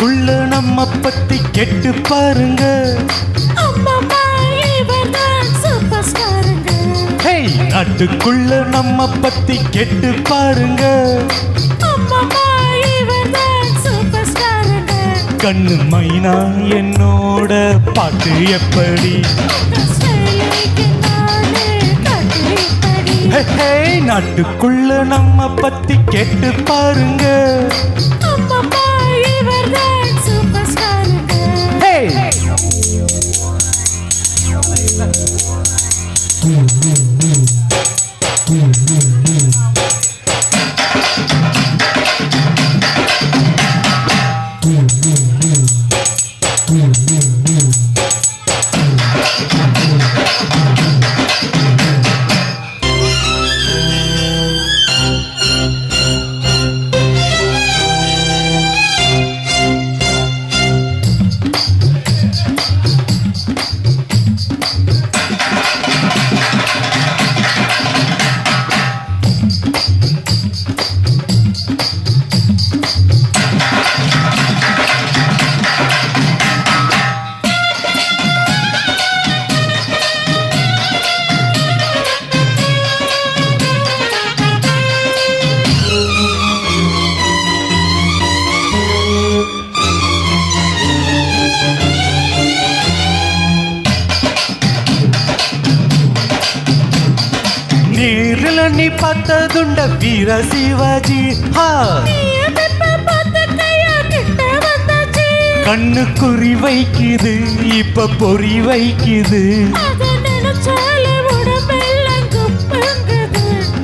நாட்டுக்குள்ள நம்ம பத்தி கேட்டு பாருங்க. நாட்டுக்குள்ள நம்ம பத்தி கேட்டு பாருங்க. கண்ணு மைனா என்னோட பாட்டு எப்படி? நாட்டுக்குள்ள நம்ம பத்தி கேட்டு பாருங்க. நேரில் நீ பார்த்ததுண்ட வீர சிவாஜி? கண்ணு குறி வைக்குது, இப்ப பொறி வைக்குது.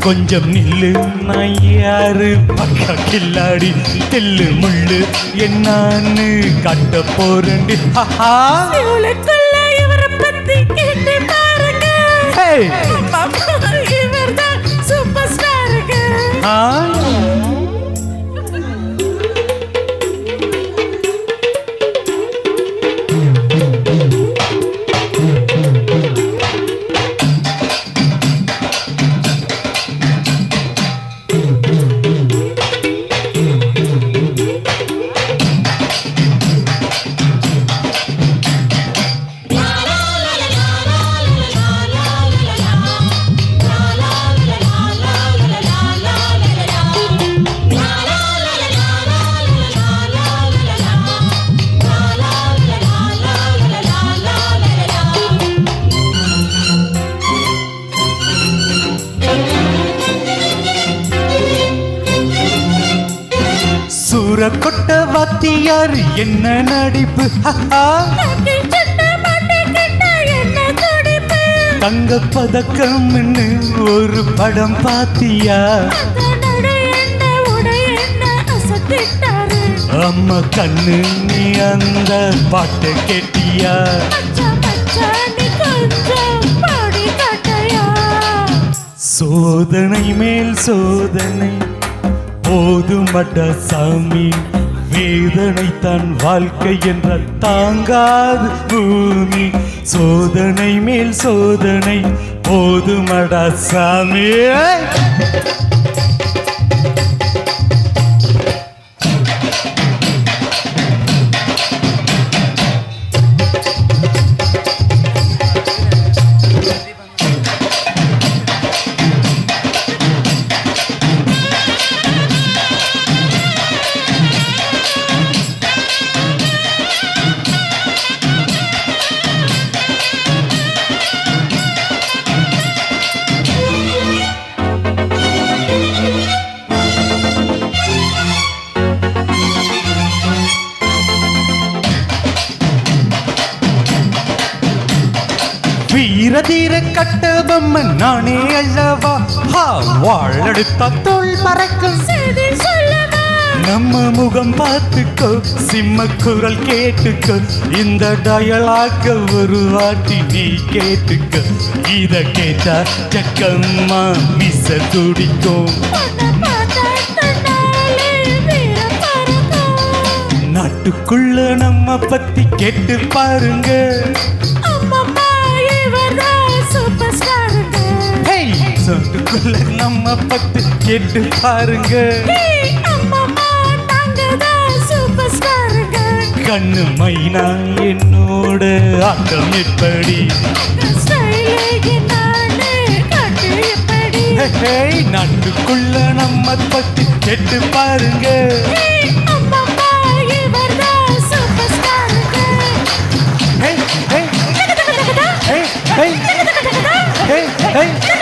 கொஞ்சம் நில்லு, நான் யாரு பக்க கில்லாடி? தில்லு முள்ளு என்னான்னு காட்ட போறேன். கொட்ட வாத்தியார் என்ன நடிப்பு! தங்க பதக்கம் ஒரு படம் பாத்தியா? அம்மா கண்ணு நீ அந்த பாட்டை கேட்டியா? சோதனை மேல் சோதனை போதுமட சாமி, வேதனை தன் வாழ்க்கை என்ற தாங்காது பூமி. சோதனை மேல் சோதனை போதுமட சாமி. வீர தீர கட்டபொம்மன் நானே அல்லவா? வாழெடுத்த தோள் மறக்கும் நம்ம முகம் பார்த்துக்கோ, சிம்ம குரல் கேட்டுக்கோ. இந்த டயலாக்க ஒரு வாட்டி நீ கேட்டுக்கோ. இத கேட்டா ஜக்கம்மா மிச துடிக்கும். நாட்டுக்குள்ள நம்ம பத்தி கேட்டு பாருங்க. நாட்டுக்குள்ள நம்ம பத்தி கேட்டு பாருங்க. சூப்பர் ஸ்டாருங்க. கண்ணு மைனா என்னோட ஆட்டம் எப்படி நாட்டுக்குள்ள நம்ம பத்தி கேட்டு பாருங்க hey, hey, hey, hey, hey, hey.